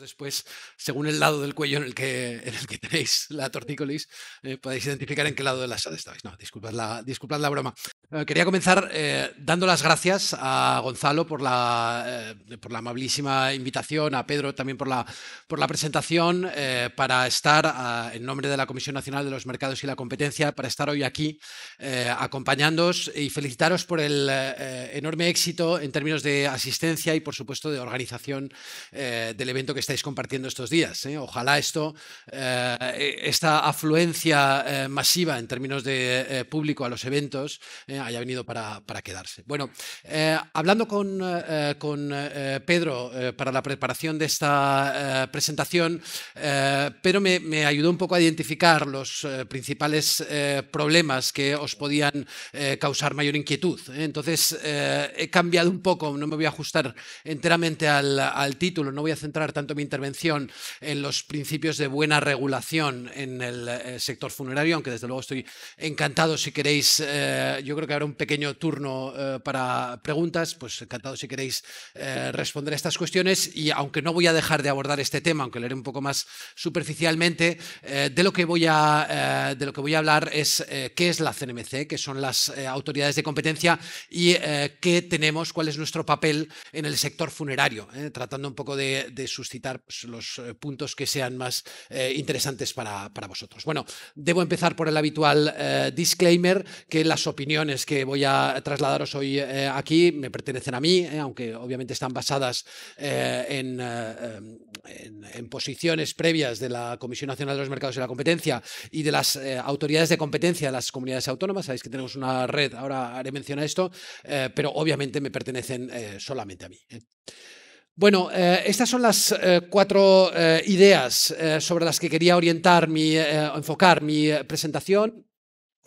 después, según el lado del cuello en el que tenéis la tortícolis, podéis identificar en qué lado de la sala estáis. No, disculpad la broma. Quería comenzar dando las gracias a Gonzalo por la amabilísima invitación, a Pedro también por la presentación, para estar en nombre de la Comisión Nacional de los Mercados y la Competencia, para estar hoy aquí acompañándoos y felicitaros por el enorme éxito en términos de asistencia y, por supuesto, de organización del evento que estáis compartiendo estos días. Ojalá esta afluencia masiva en términos de público a los eventos haya venido para quedarse. Bueno, hablando con Pedro para la preparación de esta presentación, Pedro me ayudó un poco a identificar los principales problemas que os podían causar mayor inquietud. Entonces, he cambiado un poco, no me voy a ajustar enteramente al título, no voy a centrar tanto mi intervención en los principios de buena regulación en el sector funerario, aunque desde luego estoy encantado si queréis, yo creo que habrá un pequeño turno para preguntas, pues encantado si queréis responder a estas cuestiones, y aunque no voy a dejar de abordar este tema, aunque lo haré un poco más superficialmente, de lo que voy a hablar es qué es la CNMC, qué son las autoridades de competencia y cuál es nuestro papel en el sector funerario, tratando un poco de suscitar pues, los puntos que sean más interesantes para vosotros. Bueno, debo empezar por el habitual disclaimer, que las opiniones que voy a trasladaros hoy aquí me pertenecen a mí, aunque obviamente están basadas en posiciones previas de la Comisión Nacional de los Mercados y la Competencia y de las autoridades de competencia de las comunidades autónomas. Sabéis que tenemos una red, ahora haré mención a esto, pero obviamente me pertenecen solamente a mí. Bueno, estas son las cuatro ideas sobre las que quería enfocar mi presentación.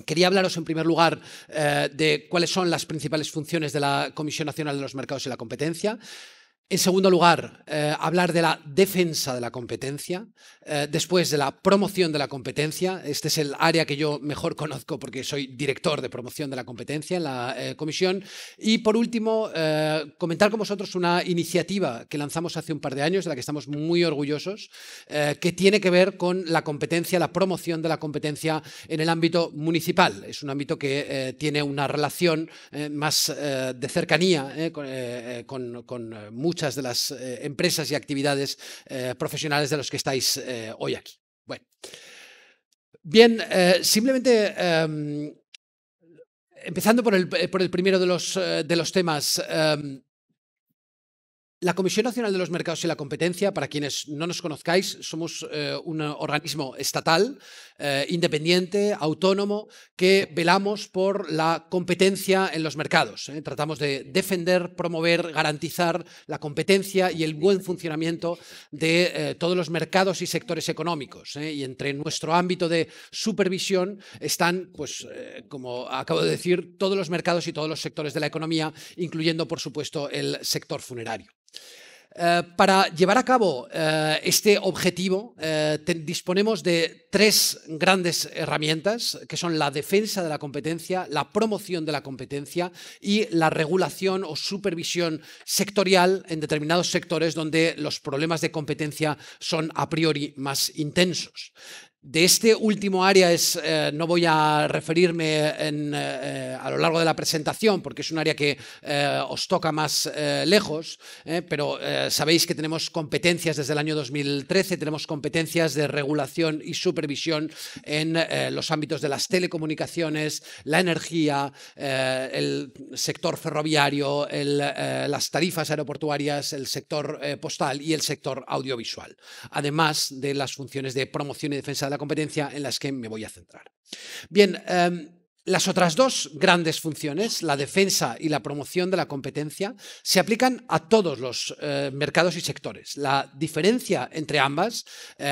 Quería hablaros en primer lugar de cuáles son las principales funciones de la Comisión Nacional de los Mercados y la Competencia. En segundo lugar, hablar de la defensa de la competencia, después de la promoción de la competencia. Este es el área que yo mejor conozco porque soy director de promoción de la competencia en la comisión. Y por último, comentar con vosotros una iniciativa que lanzamos hace un par de años, de la que estamos muy orgullosos, que tiene que ver con la competencia, la promoción de la competencia en el ámbito municipal. Es un ámbito que tiene una relación más de cercanía con muchas de las empresas y actividades profesionales de los que estáis hoy aquí. Bueno, bien, simplemente empezando por el primero de los temas. La Comisión Nacional de los Mercados y la Competencia, para quienes no nos conozcáis, somos un organismo estatal, independiente, autónomo, que velamos por la competencia en los mercados. Tratamos de defender, promover, garantizar la competencia y el buen funcionamiento de todos los mercados y sectores económicos. Y entre nuestro ámbito de supervisión están, pues, como acabo de decir, todos los mercados y todos los sectores de la economía, incluyendo, por supuesto, el sector funerario. Para llevar a cabo este objetivo disponemos de tres grandes herramientas, que son la defensa de la competencia, la promoción de la competencia y la regulación o supervisión sectorial en determinados sectores donde los problemas de competencia son a priori más intensos. De este último área no voy a referirme a lo largo de la presentación porque es un área que os toca más lejos, pero sabéis que tenemos competencias desde el año 2013, tenemos competencias de regulación y supervisión en los ámbitos de las telecomunicaciones, la energía, el sector ferroviario, las tarifas aeroportuarias, el sector postal y el sector audiovisual, además de las funciones de promoción y defensa de la competencia en las que me voy a centrar. Bien, las otras dos grandes funciones, la defensa y la promoción de la competencia, se aplican a todos los mercados y sectores. La diferencia entre ambas,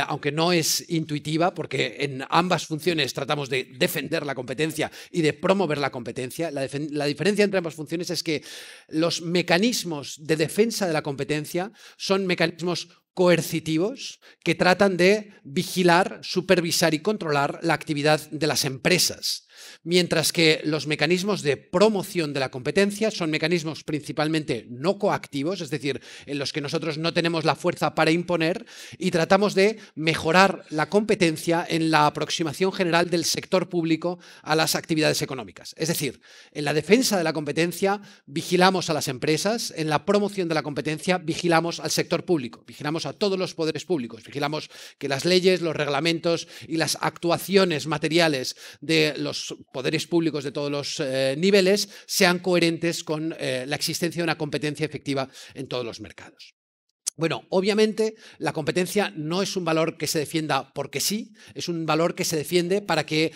aunque no es intuitiva, porque en ambas funciones tratamos de defender la competencia y de promover la competencia, la diferencia entre ambas funciones es que los mecanismos de defensa de la competencia son mecanismos coercitivos que tratan de vigilar, supervisar y controlar la actividad de las empresas. mientras que los mecanismos de promoción de la competencia son mecanismos principalmente no coactivos, es decir, en los que nosotros no tenemos la fuerza para imponer y tratamos de mejorar la competencia en la aproximación general del sector público a las actividades económicas. Es decir, en la defensa de la competencia vigilamos a las empresas, en la promoción de la competencia vigilamos al sector público, vigilamos a todos los poderes públicos, vigilamos que las leyes, los reglamentos y las actuaciones materiales de los poderes públicos de todos los niveles sean coherentes con la existencia de una competencia efectiva en todos los mercados. Bueno, obviamente la competencia no es un valor que se defienda porque sí, es un valor que se defiende para que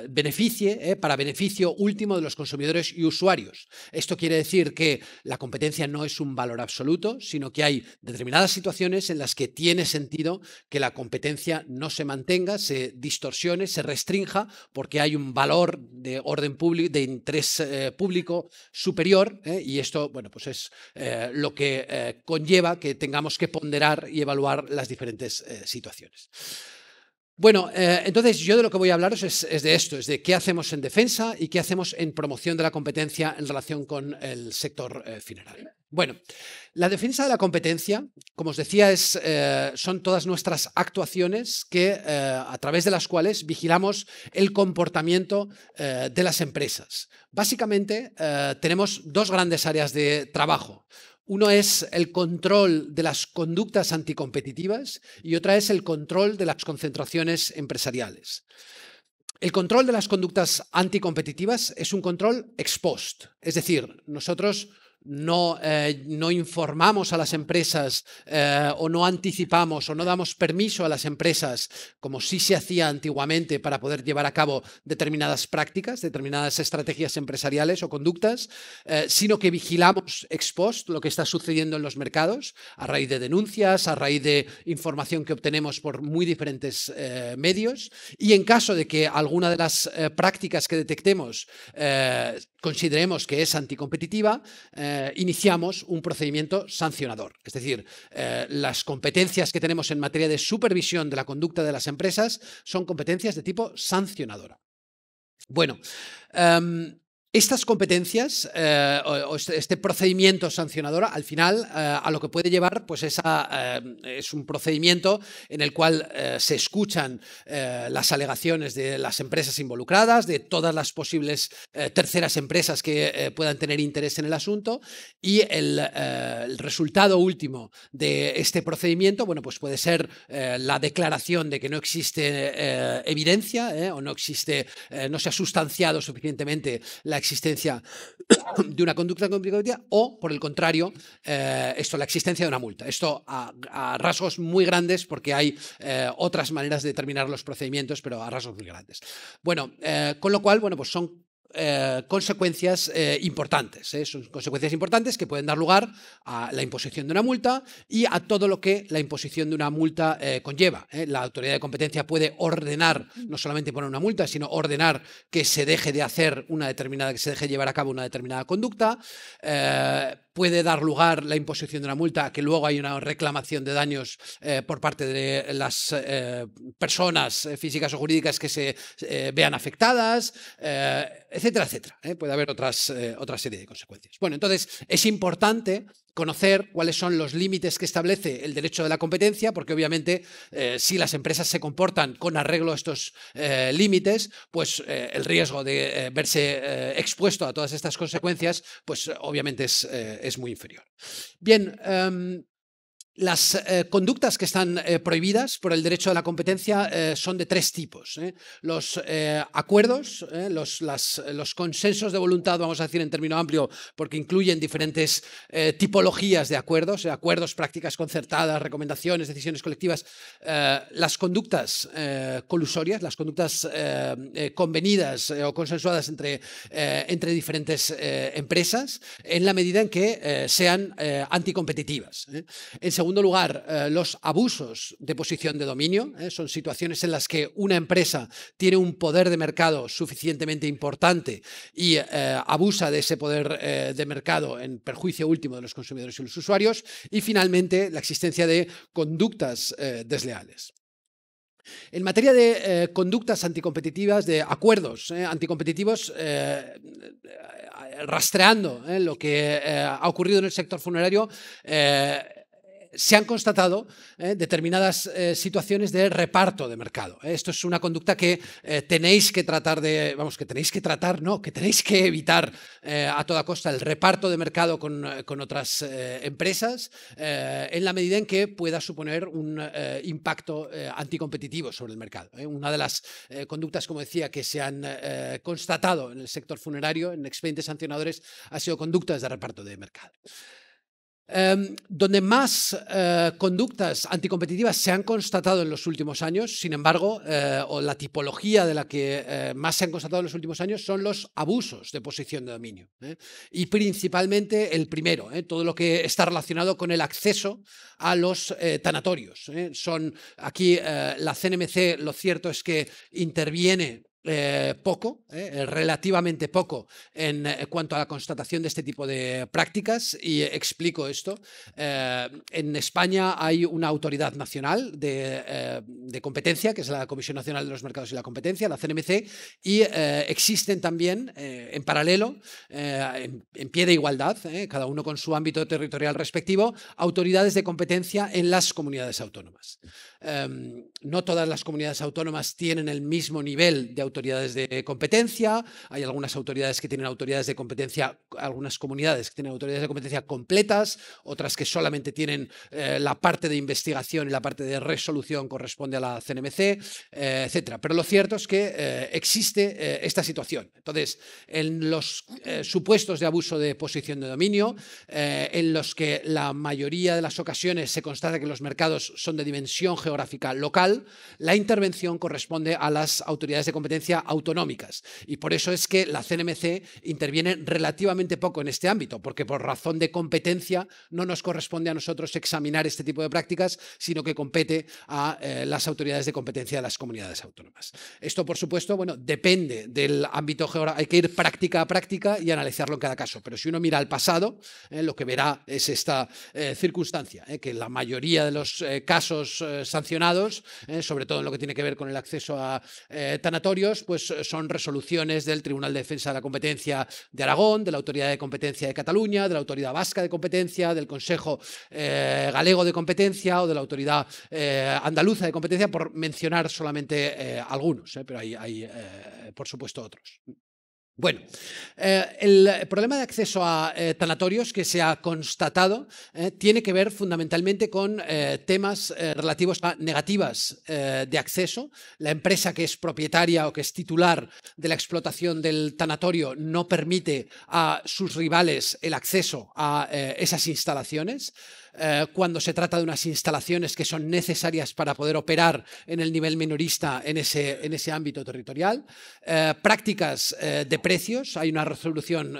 beneficie, para beneficio último de los consumidores y usuarios. Esto quiere decir que la competencia no es un valor absoluto, sino que hay determinadas situaciones en las que tiene sentido que la competencia no se mantenga, se distorsione, se restrinja, porque hay un valor de orden público, de interés público superior, y esto, bueno, pues es lo que conlleva que tengamos que ponderar y evaluar las diferentes situaciones. Bueno, entonces yo de lo que voy a hablaros es de esto, es de qué hacemos en defensa y qué hacemos en promoción de la competencia en relación con el sector financiero. Bueno, la defensa de la competencia, como os decía, son todas nuestras actuaciones a través de las cuales vigilamos el comportamiento de las empresas. Básicamente tenemos dos grandes áreas de trabajo. Uno es el control de las conductas anticompetitivas y otra es el control de las concentraciones empresariales. El control de las conductas anticompetitivas es un control ex post, es decir, nosotros no informamos a las empresas o no anticipamos o no damos permiso a las empresas, como sí se hacía antiguamente, para poder llevar a cabo determinadas prácticas, determinadas estrategias empresariales o conductas, sino que vigilamos ex post lo que está sucediendo en los mercados a raíz de denuncias, a raíz de información que obtenemos por muy diferentes medios, y en caso de que alguna de las prácticas que detectemos consideremos que es anticompetitiva, iniciamos un procedimiento sancionador. Es decir, las competencias que tenemos en materia de supervisión de la conducta de las empresas son competencias de tipo sancionadora. Bueno, estas competencias o este procedimiento sancionador, al final, a lo que puede llevar, pues es un procedimiento en el cual se escuchan las alegaciones de las empresas involucradas, de todas las posibles terceras empresas que puedan tener interés en el asunto, y el resultado último de este procedimiento, bueno, pues puede ser la declaración de que no existe evidencia o no se ha sustanciado suficientemente la existencia de una conducta competitiva o, por el contrario, la existencia de una multa. Esto a rasgos muy grandes, porque hay otras maneras de determinar los procedimientos, pero a rasgos muy grandes. Bueno, con lo cual, bueno, pues son consecuencias importantes. Son consecuencias importantes que pueden dar lugar a la imposición de una multa y a todo lo que la imposición de una multa conlleva. La autoridad de competencia puede ordenar, no solamente poner una multa, sino ordenar que se deje de hacer que se deje llevar a cabo una determinada conducta. Puede dar lugar la imposición de una multa a que luego hay una reclamación de daños por parte de las personas físicas o jurídicas que se vean afectadas, etcétera, etcétera. Puede haber otra serie de consecuencias. Bueno, entonces es importante conocer cuáles son los límites que establece el derecho de la competencia, porque obviamente si las empresas se comportan con arreglo a estos límites, pues el riesgo de verse expuesto a todas estas consecuencias, pues obviamente es muy inferior. Bien, las conductas que están prohibidas por el derecho de la competencia son de tres tipos. Los acuerdos, los consensos de voluntad, vamos a decir en término amplio, porque incluyen diferentes tipologías de acuerdos, prácticas concertadas, recomendaciones, decisiones colectivas, las conductas colusorias, las conductas convenidas o consensuadas entre diferentes empresas, en la medida en que sean anticompetitivas. En segundo lugar, los abusos de posición de dominio. Son situaciones en las que una empresa tiene un poder de mercado suficientemente importante y abusa de ese poder de mercado en perjuicio último de los consumidores y los usuarios. Y finalmente, la existencia de conductas desleales. En materia de conductas anticompetitivas, de acuerdos anticompetitivos, rastreando lo que ha ocurrido en el sector funerario, se han constatado determinadas situaciones de reparto de mercado. Esto es una conducta que tenéis que tratar de, vamos, que tenéis que tratar, no, que tenéis que evitar a toda costa, el reparto de mercado con otras empresas, en la medida en que pueda suponer un impacto anticompetitivo sobre el mercado. Una de las conductas, como decía, que se han constatado en el sector funerario, en expedientes sancionadores, ha sido conductas de reparto de mercado. Donde más conductas anticompetitivas se han constatado en los últimos años, sin embargo, o la tipología de la que más se han constatado en los últimos años son los abusos de posición de dominio. Y principalmente el primero, todo lo que está relacionado con el acceso a los tanatorios. Son aquí la CNMC, lo cierto es que interviene poco, relativamente poco en cuanto a la constatación de este tipo de prácticas, y explico esto. En España hay una autoridad nacional de competencia, que es la Comisión Nacional de los Mercados y la Competencia, la CNMC, y existen también en paralelo, en pie de igualdad, cada uno con su ámbito territorial respectivo, autoridades de competencia en las comunidades autónomas. No todas las comunidades autónomas tienen el mismo nivel de autoridades de competencia. Hay algunas autoridades que tienen autoridades de competencia, algunas comunidades que tienen autoridades de competencia completas, otras que solamente tienen la parte de investigación y la parte de resolución corresponde a la CNMC, etcétera. Pero lo cierto es que existe esta situación. Entonces, en los supuestos de abuso de posición de dominio, en los que la mayoría de las ocasiones se constata que los mercados son de dimensión geográfica local, la intervención corresponde a las autoridades de competencia autonómicas. Y por eso es que la CNMC interviene relativamente poco en este ámbito, porque por razón de competencia no nos corresponde a nosotros examinar este tipo de prácticas, sino que compete a las autoridades de competencia de las comunidades autónomas. Esto, por supuesto, bueno, depende del ámbito geográfico. Hay que ir práctica a práctica y analizarlo en cada caso. Pero si uno mira al pasado, lo que verá es esta circunstancia, que la mayoría de los casos sancionados, sobre todo en lo que tiene que ver con el acceso a tanatorios, pues son resoluciones del Tribunal de Defensa de la Competencia de Aragón, de la Autoridad de Competencia de Cataluña, de la Autoridad Vasca de Competencia, del Consejo Galego de Competencia o de la Autoridad Andaluza de Competencia, por mencionar solamente algunos, pero hay por supuesto otros. Bueno, el problema de acceso a tanatorios que se ha constatado tiene que ver fundamentalmente con temas relativos a negativas de acceso. La empresa que es propietaria o que es titular de la explotación del tanatorio no permite a sus rivales el acceso a esas instalaciones. Cuando se trata de unas instalaciones que son necesarias para poder operar en el nivel minorista en ese ámbito territorial. Prácticas de precios. Hay una resolución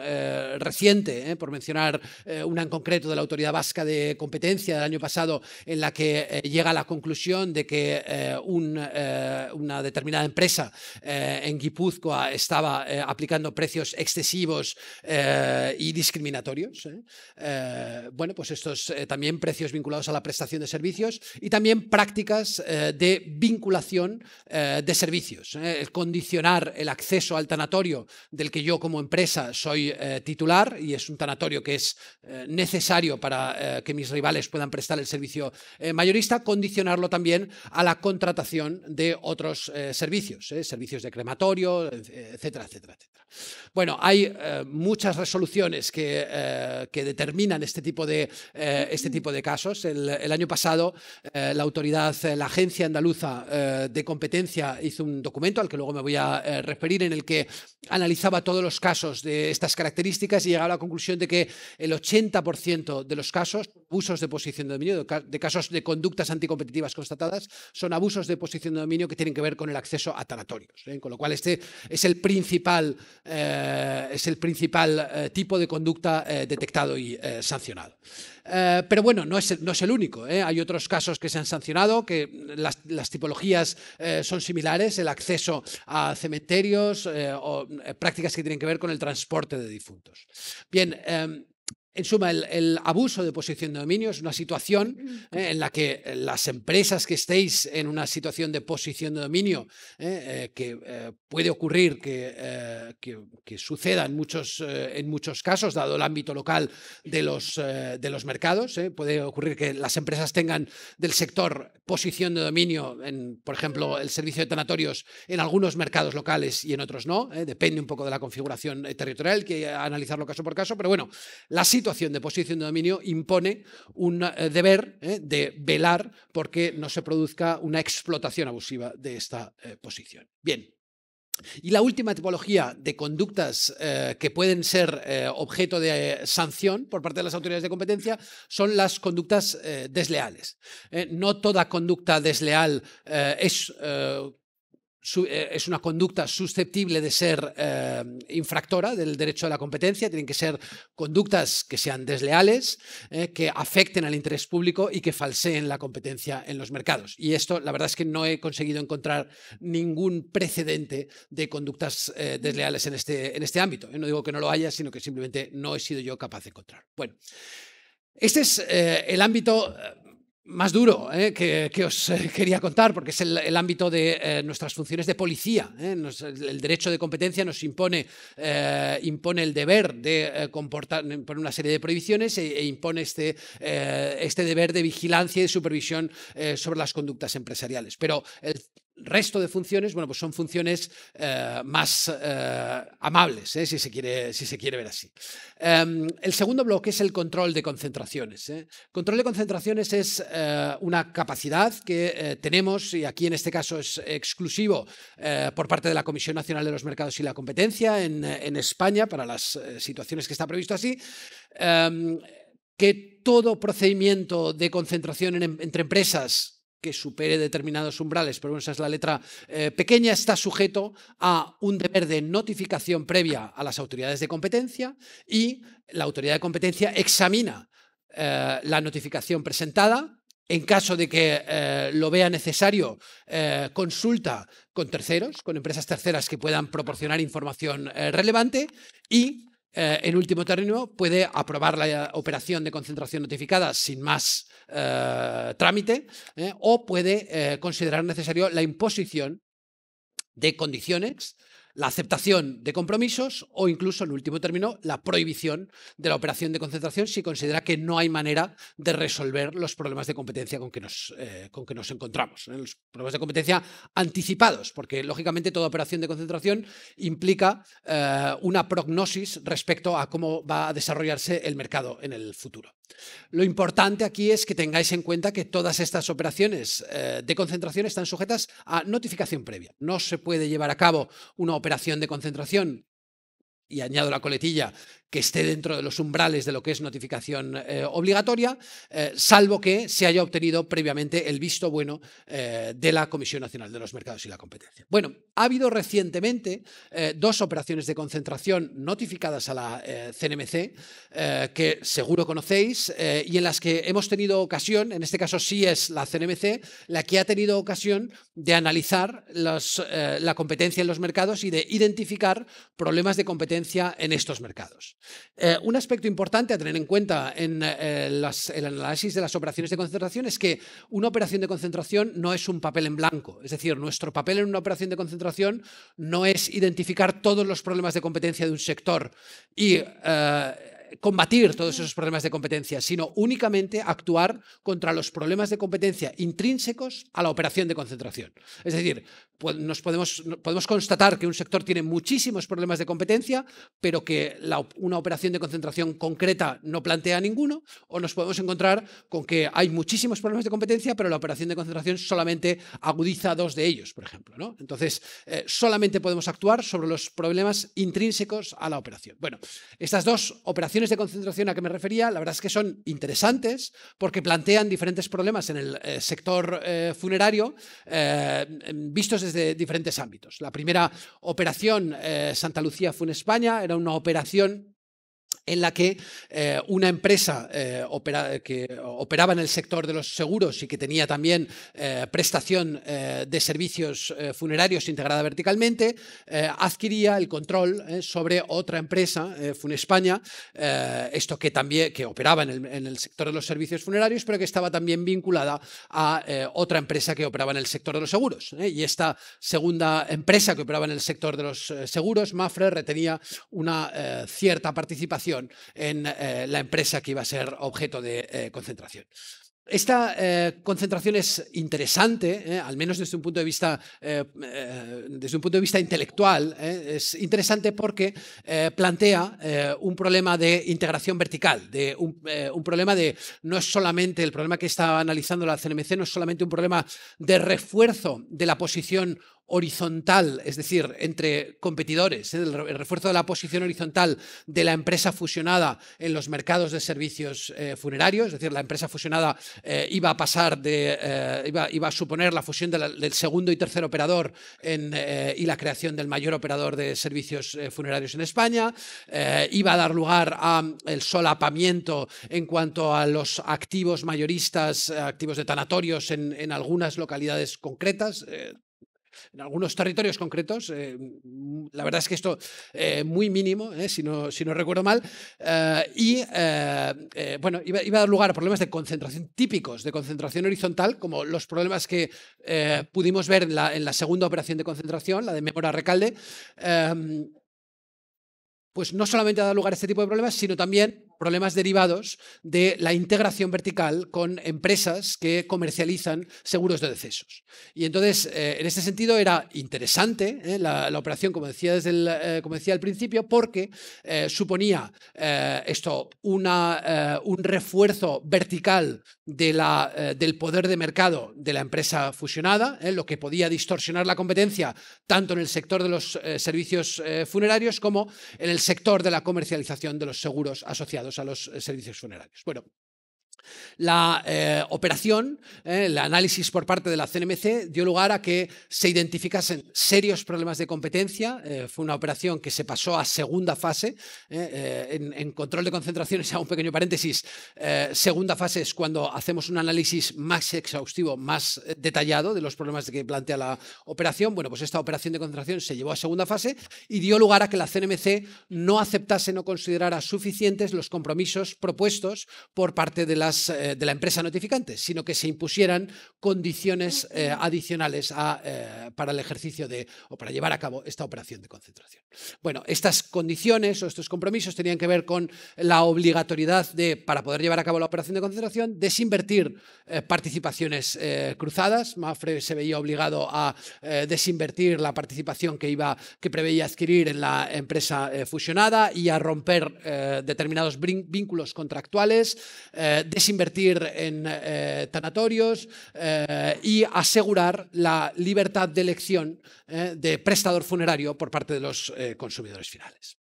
reciente, por mencionar una en concreto de la Autoridad Vasca de Competencia del año pasado, en la que llega a la conclusión de que una determinada empresa en Guipúzcoa estaba aplicando precios excesivos y discriminatorios. Bueno, pues estos también precios vinculados a la prestación de servicios y también prácticas de vinculación de servicios. El condicionar el acceso al tanatorio del que yo como empresa soy titular, y es un tanatorio que es necesario para que mis rivales puedan prestar el servicio mayorista, condicionarlo también a la contratación de otros servicios, servicios de crematorio, etcétera, etcétera, etcétera. Bueno, hay muchas resoluciones que determinan este tipo de casos. El año pasado la Agencia Andaluza de Competencia hizo un documento al que luego me voy a referir, en el que analizaba todos los casos de estas características y llegaba a la conclusión de que el 80% de los casos, abusos de posición de dominio, de casos de conductas anticompetitivas constatadas, son abusos de posición de dominio que tienen que ver con el acceso a tanatorios. Con lo cual este es el principal tipo de conducta detectado y sancionado. Pero bueno, no es el único. Hay otros casos que se han sancionado, que las tipologías son similares: el acceso a cementerios o prácticas que tienen que ver con el transporte de difuntos. Bien, En suma, el abuso de posición de dominio es una situación en la que las empresas que estéis en una situación de posición de dominio, que puede ocurrir que suceda en muchos casos, dado el ámbito local de los mercados. Puede ocurrir que las empresas tengan del sector posición de dominio en, por ejemplo, el servicio de tanatorios en algunos mercados locales y en otros no. Depende un poco de la configuración territorial, hay que analizarlo caso por caso, pero bueno, la situación de posición de dominio impone un deber de velar porque no se produzca una explotación abusiva de esta posición. Bien. Y la última tipología de conductas que pueden ser objeto de sanción por parte de las autoridades de competencia son las conductas desleales. No toda conducta desleal es una conducta susceptible de ser infractora del derecho de la competencia. Tienen que ser conductas que sean desleales, que afecten al interés público y que falseen la competencia en los mercados. Y esto, la verdad es que no he conseguido encontrar ningún precedente de conductas desleales en este ámbito. No digo que no lo haya, sino que simplemente no he sido yo capaz de encontrar. Bueno, este es el ámbito más duro que os quería contar, porque es el ámbito de nuestras funciones de policía. El derecho de competencia nos impone el deber de impone una serie de prohibiciones e impone este deber de vigilancia y de supervisión sobre las conductas empresariales. Pero el resto de funciones, bueno, pues son funciones más amables, si se quiere ver así. El segundo bloque es el control de concentraciones. Control de concentraciones es una capacidad que tenemos, y aquí en este caso es exclusivo por parte de la Comisión Nacional de los Mercados y la Competencia en España, para las situaciones que está previsto así, que todo procedimiento de concentración entre empresas que supere determinados umbrales, pero bueno, esa es la letra pequeña, está sujeto a un deber de notificación previa a las autoridades de competencia, y la autoridad de competencia examina la notificación presentada. En caso de que lo vea necesario, consulta con terceros, con empresas terceras que puedan proporcionar información relevante, y en último término, puede aprobar la operación de concentración notificada sin más trámite, o puede considerar necesario la imposición de condiciones, la aceptación de compromisos o incluso, en último término, la prohibición de la operación de concentración si considera que no hay manera de resolver los problemas de competencia con que nos encontramos. Los problemas de competencia anticipados, porque lógicamente toda operación de concentración implica una prognosis respecto a cómo va a desarrollarse el mercado en el futuro. Lo importante aquí es que tengáis en cuenta que todas estas operaciones de concentración están sujetas a notificación previa. No se puede llevar a cabo una operación de concentración, y añado la coletilla, que esté dentro de los umbrales de lo que es notificación obligatoria, salvo que se haya obtenido previamente el visto bueno de la Comisión Nacional de los Mercados y la Competencia. Bueno, ha habido recientemente dos operaciones de concentración notificadas a la CNMC, que seguro conocéis, y en las que hemos tenido ocasión, en este caso sí es la CNMC, la que ha tenido ocasión de analizar la competencia en los mercados y de identificar problemas de competencia en estos mercados. Un aspecto importante a tener en cuenta en el análisis de las operaciones de concentración es que una operación de concentración no es un papel en blanco. Es decir, nuestro papel en una operación de concentración no es identificar todos los problemas de competencia de un sector y combatir todos esos problemas de competencia, sino únicamente actuar contra los problemas de competencia intrínsecos a la operación de concentración. Es decir, podemos constatar que un sector tiene muchísimos problemas de competencia, pero que una operación de concentración concreta no plantea ninguno, o nos podemos encontrar con que hay muchísimos problemas de competencia, pero la operación de concentración solamente agudiza dos de ellos, por ejemplo, ¿no? Entonces, solamente podemos actuar sobre los problemas intrínsecos a la operación. Bueno, estas dos operaciones de concentración a que me refería, la verdad es que son interesantes porque plantean diferentes problemas en el sector funerario, vistos desde diferentes ámbitos. La primera operación, Santa Lucía Funespaña, era una operación en la que una empresa que operaba en el sector de los seguros y que tenía también prestación de servicios funerarios integrada verticalmente, adquiría el control sobre otra empresa, Funespaña, esto que operaba en el sector de los servicios funerarios, pero que estaba también vinculada a otra empresa que operaba en el sector de los seguros. Y esta segunda empresa que operaba en el sector de los seguros, Mapfre, retenía una cierta participación en la empresa que iba a ser objeto de concentración. Esta concentración es interesante, al menos desde un punto de vista, intelectual. Es interesante porque plantea un problema de integración vertical, un problema de, no es solamente el problema que está analizando la CNMC, no es solamente un problema de refuerzo de la posición horizontal, es decir, entre competidores, el refuerzo de la posición horizontal de la empresa fusionada en los mercados de servicios funerarios, es decir, la empresa fusionada iba a suponer la fusión del segundo y tercer operador y la creación del mayor operador de servicios funerarios en España, iba a dar lugar al solapamiento en cuanto a los activos mayoristas, activos de tanatorios en algunas localidades concretas, en algunos territorios concretos. La verdad es que esto muy mínimo, si no recuerdo mal, bueno, iba a dar lugar a problemas de concentración típicos, de concentración horizontal, como los problemas que pudimos ver en la segunda operación de concentración, la de Mémora Recalde. Pues no solamente ha dado lugar a este tipo de problemas, sino también problemas derivados de la integración vertical con empresas que comercializan seguros de decesos. Y entonces, en este sentido, era interesante la operación, como decía al principio, porque suponía un refuerzo vertical del poder de mercado de la empresa fusionada, lo que podía distorsionar la competencia tanto en el sector de los servicios funerarios como en el sector de la comercialización de los seguros asociados a los servicios funerarios. Bueno, la operación, el análisis por parte de la CNMC dio lugar a que se identificasen serios problemas de competencia. Fue una operación que se pasó a segunda fase. En control de concentraciones, hago un pequeño paréntesis, segunda fase es cuando hacemos un análisis más exhaustivo, más detallado de los problemas que plantea la operación. Bueno, pues esta operación de concentración se llevó a segunda fase y dio lugar a que la CNMC no aceptase, no considerara suficientes los compromisos propuestos por parte de la empresa notificante, sino que se impusieran condiciones adicionales para el ejercicio o para llevar a cabo esta operación de concentración. Bueno, estas condiciones o estos compromisos tenían que ver con la obligatoriedad para poder llevar a cabo la operación de concentración, desinvertir participaciones cruzadas. Mapfre se veía obligado a desinvertir la participación que preveía adquirir en la empresa fusionada y a romper determinados vínculos contractuales, desinvertir en tanatorios y asegurar la libertad de elección de prestador funerario por parte de los consumidores finales.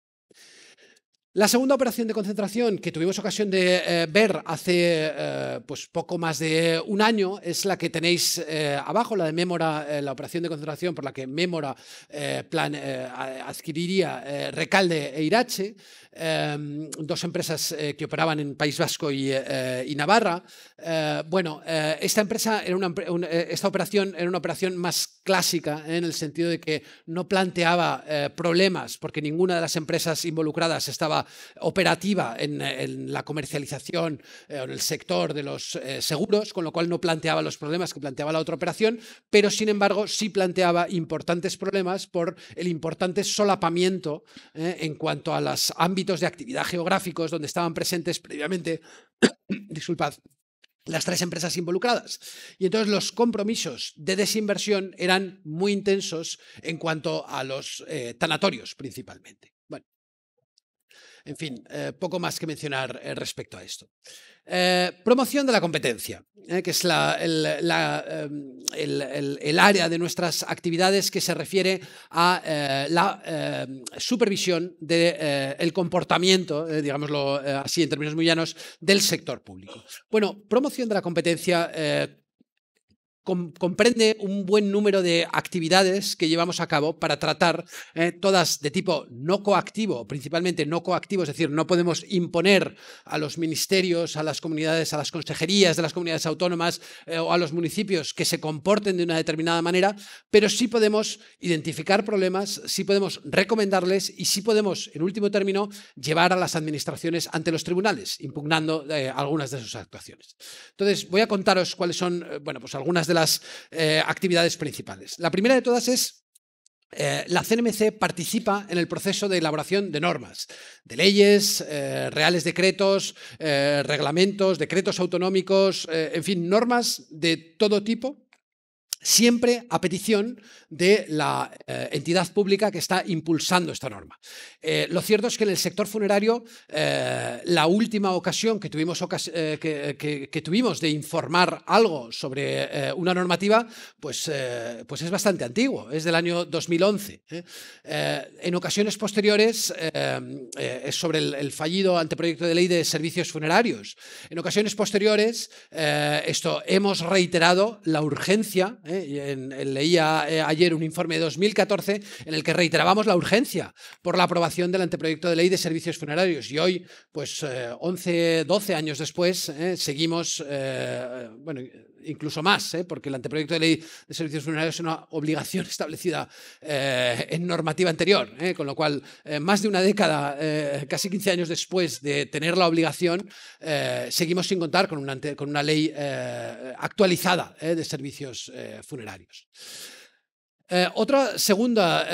La segunda operación de concentración que tuvimos ocasión de ver hace pues poco más de un año es la que tenéis abajo, la de Mémora, la operación de concentración por la que Mémora adquiriría Recalde e Irache, dos empresas que operaban en País Vasco y Navarra. Esta operación era una operación más clásica en el sentido de que no planteaba problemas porque ninguna de las empresas involucradas estaba operativa en la comercialización o en el sector de los seguros, con lo cual no planteaba los problemas que planteaba la otra operación, pero sin embargo sí planteaba importantes problemas por el importante solapamiento en cuanto a los ámbitos de actividad geográficos donde estaban presentes previamente, disculpad, las tres empresas involucradas. Y entonces los compromisos de desinversión eran muy intensos en cuanto a los tanatorios principalmente. Bueno, en fin, poco más que mencionar respecto a esto. Promoción de la competencia, que es el área de nuestras actividades que se refiere a la supervisión del comportamiento, digámoslo así en términos muy llanos, del sector público. Bueno, promoción de la competencia comprende un buen número de actividades que llevamos a cabo para tratar todas de tipo no coactivo, principalmente no coactivo, es decir, no podemos imponer a los ministerios, a las comunidades, a las consejerías de las comunidades autónomas o a los municipios que se comporten de una determinada manera, pero sí podemos identificar problemas, sí podemos recomendarles y sí podemos, en último término, llevar a las administraciones ante los tribunales, impugnando algunas de sus actuaciones. Entonces, voy a contaros cuáles son, pues algunas de las actividades principales. La primera de todas es la CNMC participa en el proceso de elaboración de normas, de leyes, reales decretos, reglamentos, decretos autonómicos, en fin, normas de todo tipo, siempre a petición de la entidad pública que está impulsando esta norma. Lo cierto es que en el sector funerario la última ocasión que tuvimos, de informar algo sobre una normativa pues es bastante antiguo, es del año 2011. En ocasiones posteriores es sobre el fallido anteproyecto de ley de servicios funerarios. En ocasiones posteriores hemos reiterado la urgencia. Leía ayer un informe de 2014 en el que reiterábamos la urgencia por la aprobación del anteproyecto de ley de servicios funerarios y hoy, pues 11, 12 años después, seguimos, incluso más, porque el anteproyecto de ley de servicios funerarios es una obligación establecida en normativa anterior, con lo cual más de una década, casi 15 años después de tener la obligación, seguimos sin contar con una ley actualizada de servicios funerarios. Otra segunda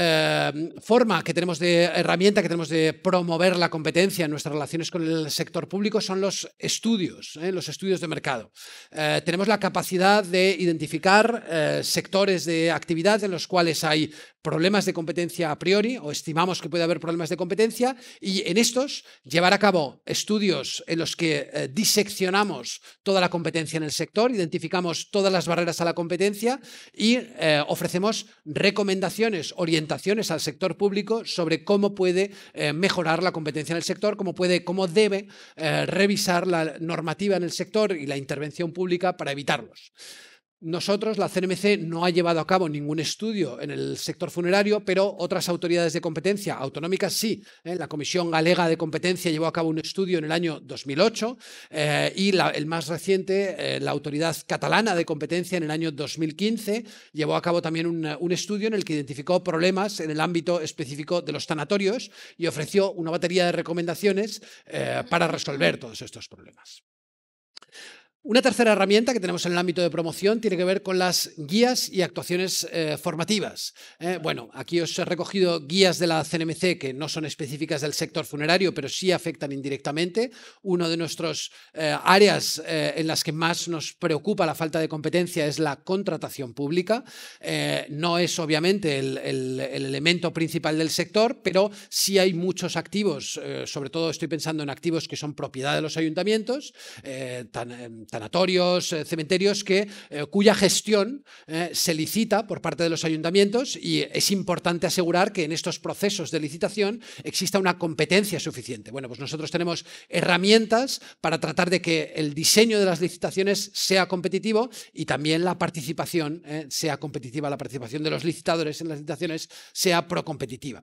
herramienta que tenemos de promover la competencia en nuestras relaciones con el sector público son los estudios de mercado. Tenemos la capacidad de identificar sectores de actividad en los cuales hay problemas de competencia a priori o estimamos que puede haber problemas de competencia y en estos llevar a cabo estudios en los que diseccionamos toda la competencia en el sector, identificamos todas las barreras a la competencia y ofrecemos recomendaciones, orientaciones al sector público sobre cómo puede mejorar la competencia en el sector, cómo debe revisar la normativa en el sector y la intervención pública para evitarlos. Nosotros, la CNMC, no ha llevado a cabo ningún estudio en el sector funerario, pero otras autoridades de competencia autonómicas sí. La Comisión Galega de Competencia llevó a cabo un estudio en el año 2008 y el más reciente, la Autoridad Catalana de Competencia, en el año 2015, llevó a cabo también un estudio en el que identificó problemas en el ámbito específico de los tanatorios y ofreció una batería de recomendaciones para resolver todos estos problemas. Una tercera herramienta que tenemos en el ámbito de promoción tiene que ver con las guías y actuaciones formativas. Aquí os he recogido guías de la CNMC que no son específicas del sector funerario, pero sí afectan indirectamente. Una de nuestras áreas en las que más nos preocupa la falta de competencia es la contratación pública. No es obviamente el elemento principal del sector, pero sí hay muchos activos, sobre todo estoy pensando en activos que son propiedad de los ayuntamientos, sanatorios, cementerios, cuya gestión se licita por parte de los ayuntamientos y es importante asegurar que en estos procesos de licitación exista una competencia suficiente. Pues nosotros tenemos herramientas para tratar de que el diseño de las licitaciones sea competitivo y también la participación sea competitiva, la participación de los licitadores en las licitaciones sea procompetitiva.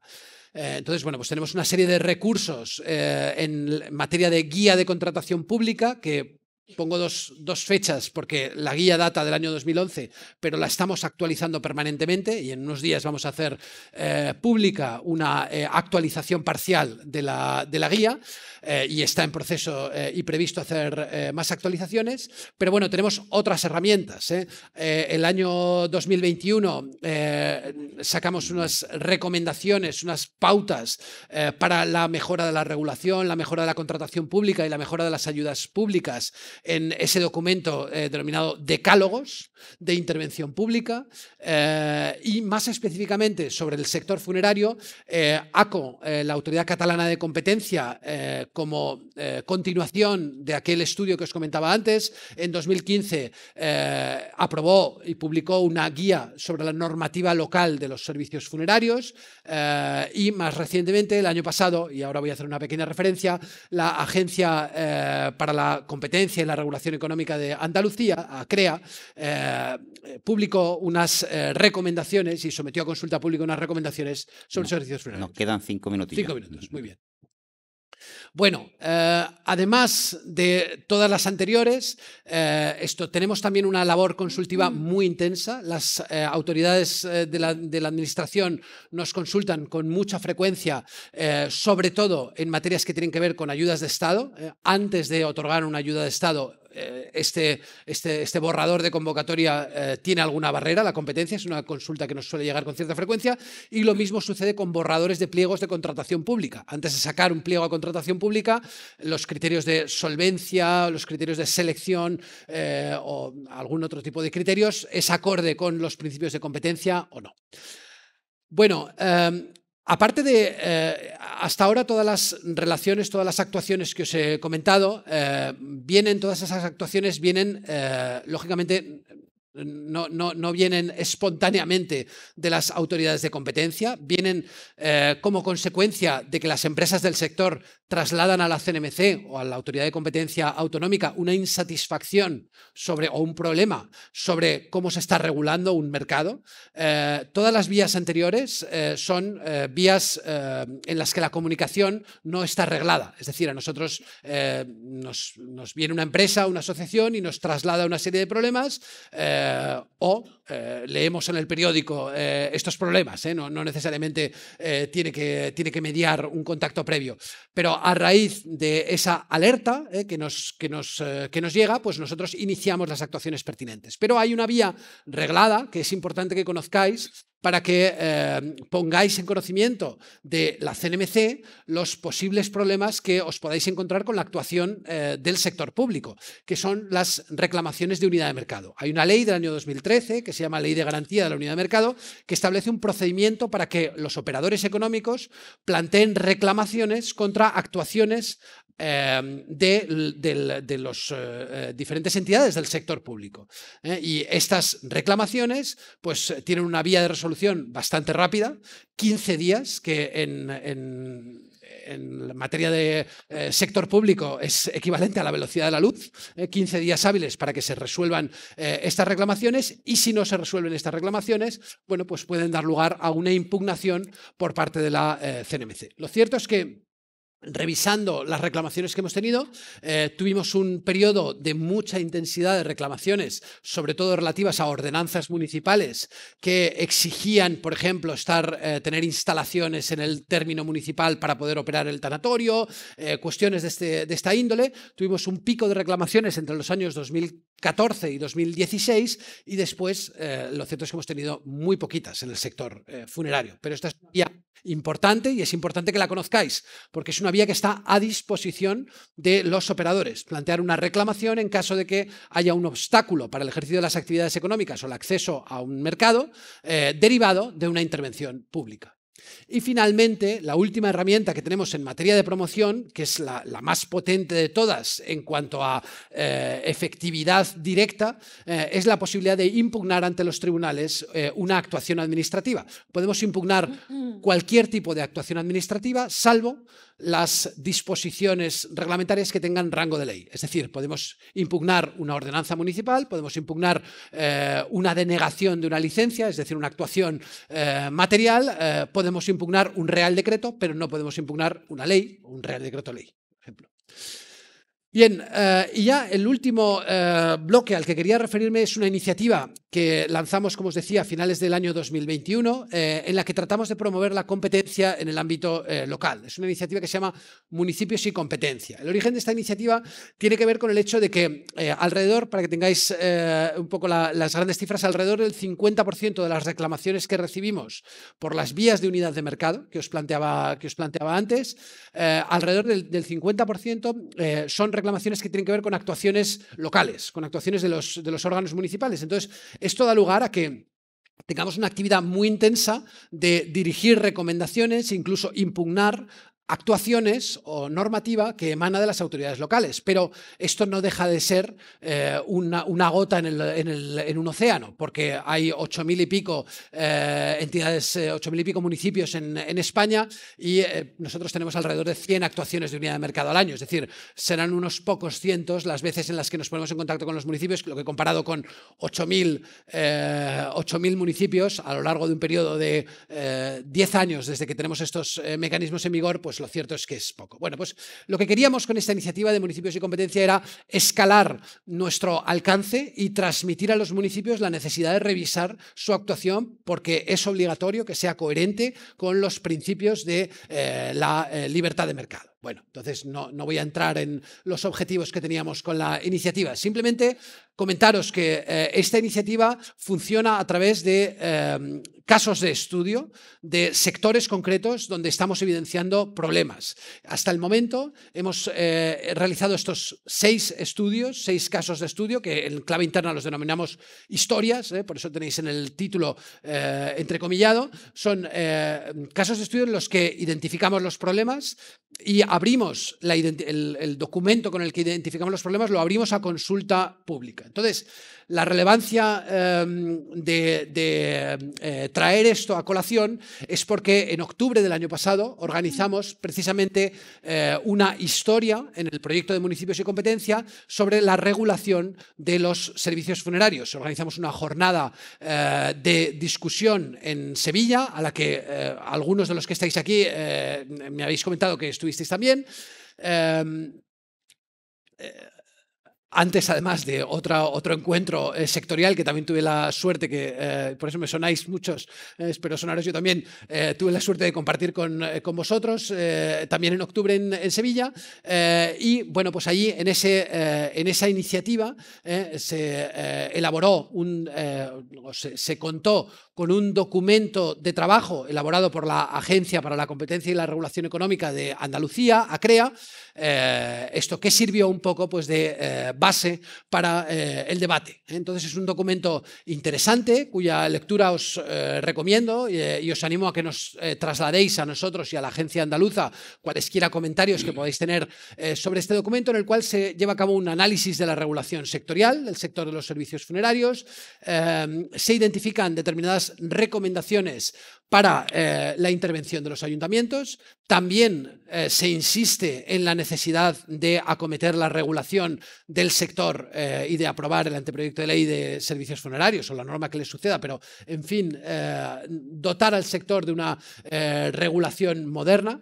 Entonces, pues tenemos una serie de recursos en materia de guía de contratación pública que pongo dos fechas porque la guía data del año 2011, pero la estamos actualizando permanentemente y en unos días vamos a hacer pública una actualización parcial de la guía y está en proceso y previsto hacer más actualizaciones. Pero bueno, tenemos otras herramientas. El año 2021 sacamos unas recomendaciones, unas pautas para la mejora de la regulación, la mejora de la contratación pública y la mejora de las ayudas públicas en ese documento denominado Decálogos de Intervención Pública y más específicamente sobre el sector funerario, ACO, la Autoridad Catalana de Competencia, como continuación de aquel estudio que os comentaba antes, en 2015 aprobó y publicó una guía sobre la normativa local de los servicios funerarios y más recientemente, el año pasado, y ahora voy a hacer una pequeña referencia, la Agencia para la Competencia y de la Regulación Económica de Andalucía, CREA, publicó unas recomendaciones y sometió a consulta pública unas recomendaciones sobre servicios funerarios. Nos quedan 5 minutillos. 5 minutos, muy bien. Bueno, además de todas las anteriores, tenemos también una labor consultiva muy intensa. Las autoridades de la Administración nos consultan con mucha frecuencia, sobre todo en materias que tienen que ver con ayudas de Estado. Antes de otorgar una ayuda de Estado, este borrador de convocatoria tiene alguna barrera, la competencia, es una consulta que nos suele llegar con cierta frecuencia, y lo mismo sucede con borradores de pliegos de contratación pública. Antes de sacar un pliego a contratación pública, los criterios de solvencia, los criterios de selección o algún otro tipo de criterios es acorde con los principios de competencia o no. Bueno, aparte de, hasta ahora todas las relaciones, todas las actuaciones que os he comentado, todas esas actuaciones vienen, lógicamente, no vienen espontáneamente de las autoridades de competencia, vienen como consecuencia de que las empresas del sector trasladan a la CNMC o a la Autoridad de Competencia Autonómica una insatisfacción o un problema sobre cómo se está regulando un mercado. Todas las vías anteriores son vías en las que la comunicación no está arreglada. Es decir, a nosotros nos viene una empresa, una asociación y nos traslada una serie de problemas leemos en el periódico estos problemas. No necesariamente tiene que mediar un contacto previo. Pero a raíz de esa alerta que nos llega, pues nosotros iniciamos las actuaciones pertinentes. Pero hay una vía reglada que es importante que conozcáis para que pongáis en conocimiento de la CNMC los posibles problemas que os podáis encontrar con la actuación del sector público, que son las reclamaciones de unidad de mercado. Hay una ley del año 2013 que se llama Ley de Garantía de la Unidad de Mercado, que establece un procedimiento para que los operadores económicos planteen reclamaciones contra actuaciones de las diferentes entidades del sector público. Y estas reclamaciones pues, tienen una vía de resolución bastante rápida, 15 días, que en materia de sector público es equivalente a la velocidad de la luz, 15 días hábiles para que se resuelvan estas reclamaciones, y si no se resuelven estas reclamaciones, bueno, pues pueden dar lugar a una impugnación por parte de la CNMC. Lo cierto es que revisando las reclamaciones que hemos tenido, tuvimos un periodo de mucha intensidad de reclamaciones, sobre todo relativas a ordenanzas municipales que exigían, por ejemplo, tener instalaciones en el término municipal para poder operar el tanatorio, cuestiones de esta índole. Tuvimos un pico de reclamaciones entre los años 2014 y 2016 y después lo cierto es que hemos tenido muy poquitas en el sector funerario. Pero esta es una vía importante y es importante que la conozcáis, porque es una vía que está a disposición de los operadores. Plantear una reclamación en caso de que haya un obstáculo para el ejercicio de las actividades económicas o el acceso a un mercado derivado de una intervención pública. Y finalmente, la última herramienta que tenemos en materia de promoción, que es la más potente de todas en cuanto a efectividad directa, es la posibilidad de impugnar ante los tribunales una actuación administrativa. Podemos impugnar cualquier tipo de actuación administrativa, salvo las disposiciones reglamentarias que tengan rango de ley. Es decir, podemos impugnar una ordenanza municipal, podemos impugnar una denegación de una licencia, es decir, una actuación material, podemos impugnar un real decreto, pero no podemos impugnar una ley o un real decreto ley, por ejemplo. Bien, y ya el último bloque al que quería referirme es una iniciativa que lanzamos, como os decía, a finales del año 2021, en la que tratamos de promover la competencia en el ámbito local. Es una iniciativa que se llama Municipios y Competencia. El origen de esta iniciativa tiene que ver con el hecho de que alrededor, para que tengáis un poco las grandes cifras, alrededor del 50% de las reclamaciones que recibimos por las vías de unidad de mercado que os planteaba antes, alrededor del 50% son reclamaciones que tienen que ver con actuaciones locales, con actuaciones de los órganos municipales. Entonces, esto da lugar a que tengamos una actividad muy intensa de dirigir recomendaciones e incluso impugnar actuaciones o normativa que emana de las autoridades locales, pero esto no deja de ser una gota en un océano, porque hay 8.000 y pico entidades, 8.000 y pico municipios en España y nosotros tenemos alrededor de 100 actuaciones de unidad de mercado al año, es decir, serán unos pocos cientos las veces en las que nos ponemos en contacto con los municipios, lo que comparado con 8.000 municipios a lo largo de un periodo de 10 años desde que tenemos estos mecanismos en vigor, pues lo cierto es que es poco. Bueno, pues lo que queríamos con esta iniciativa de Municipios y Competencia era escalar nuestro alcance y transmitir a los municipios la necesidad de revisar su actuación porque es obligatorio que sea coherente con los principios de la libertad de mercado. Bueno, entonces no voy a entrar en los objetivos que teníamos con la iniciativa, simplemente comentaros que esta iniciativa funciona a través de casos de estudio de sectores concretos donde estamos evidenciando problemas. Hasta el momento hemos realizado estos 6 estudios, 6 casos de estudio, que en clave interna los denominamos historias, por eso tenéis en el título entrecomillado. Son casos de estudio en los que identificamos los problemas y abrimos el documento con el que identificamos los problemas, lo abrimos a consulta pública. Entonces, la relevancia de traer esto a colación es porque en octubre del año pasado organizamos precisamente una historia en el proyecto de Municipios y Competencia sobre la regulación de los servicios funerarios. Organizamos una jornada de discusión en Sevilla, a la que algunos de los que estáis aquí me habéis comentado que estuvisteis también. Antes, además de otro encuentro sectorial que también tuve la suerte, que por eso me sonáis muchos, espero sonaros yo también, tuve la suerte de compartir con vosotros, también en octubre en Sevilla, y bueno, pues allí en esa iniciativa se elaboró, se contó con un documento de trabajo elaborado por la Agencia para la Competencia y la Regulación Económica de Andalucía, ACREA, esto que sirvió un poco pues de base para el debate. Entonces es un documento interesante cuya lectura os recomiendo y os animo a que nos trasladéis a nosotros y a la agencia andaluza cualesquiera comentarios que podáis tener sobre este documento, en el cual se lleva a cabo un análisis de la regulación sectorial del sector de los servicios funerarios. Se identifican determinadas recomendaciones para la intervención de los ayuntamientos. También se insiste en la necesidad de acometer la regulación del sector y de aprobar el anteproyecto de ley de servicios funerarios o la norma que le suceda, pero en fin, dotar al sector de una regulación moderna.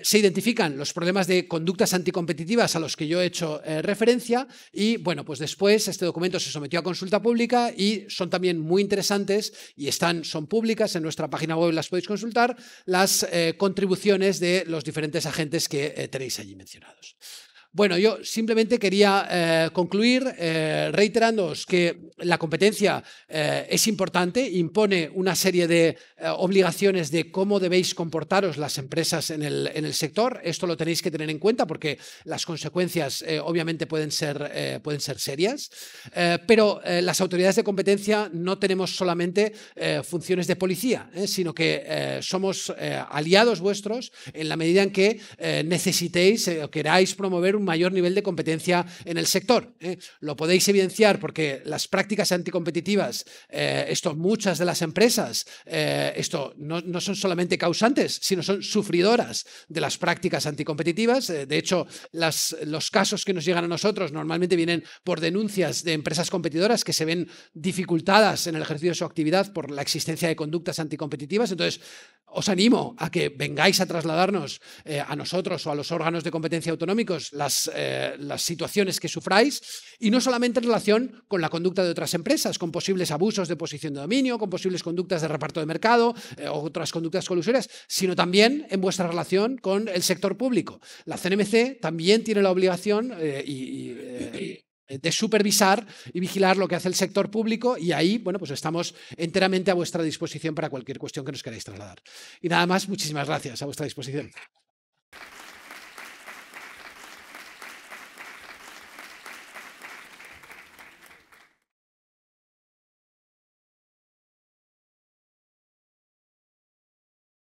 Se identifican los problemas de conductas anticompetitivas a los que yo he hecho referencia y bueno, pues después este documento se sometió a consulta pública y son también muy interesantes y son públicas en nuestra página web, las podéis consultar, las contribuciones de los diferentes agentes que tenéis allí mencionados. Bueno, yo simplemente quería concluir reiterándoos que la competencia es importante, impone una serie de obligaciones de cómo debéis comportaros las empresas en el sector. Esto lo tenéis que tener en cuenta porque las consecuencias obviamente pueden ser serias, pero las autoridades de competencia no tenemos solamente funciones de policía, sino que somos aliados vuestros en la medida en que necesitéis o queráis promover un mayor nivel de competencia en el sector. Lo podéis evidenciar porque las prácticas anticompetitivas, muchas de las empresas, no son solamente causantes, sino son sufridoras de las prácticas anticompetitivas. De hecho, los casos que nos llegan a nosotros normalmente vienen por denuncias de empresas competidoras que se ven dificultadas en el ejercicio de su actividad por la existencia de conductas anticompetitivas. Entonces, os animo a que vengáis a trasladarnos a nosotros o a los órganos de competencia autonómicos las situaciones que sufráis, y no solamente en relación con la conducta de otras empresas, con posibles abusos de posición de dominio, con posibles conductas de reparto de mercado o otras conductas colusorias, sino también en vuestra relación con el sector público. La CNMC también tiene la obligación de supervisar y vigilar lo que hace el sector público, y ahí, bueno, pues estamos enteramente a vuestra disposición para cualquier cuestión que nos queráis trasladar. Y nada más, muchísimas gracias, a vuestra disposición.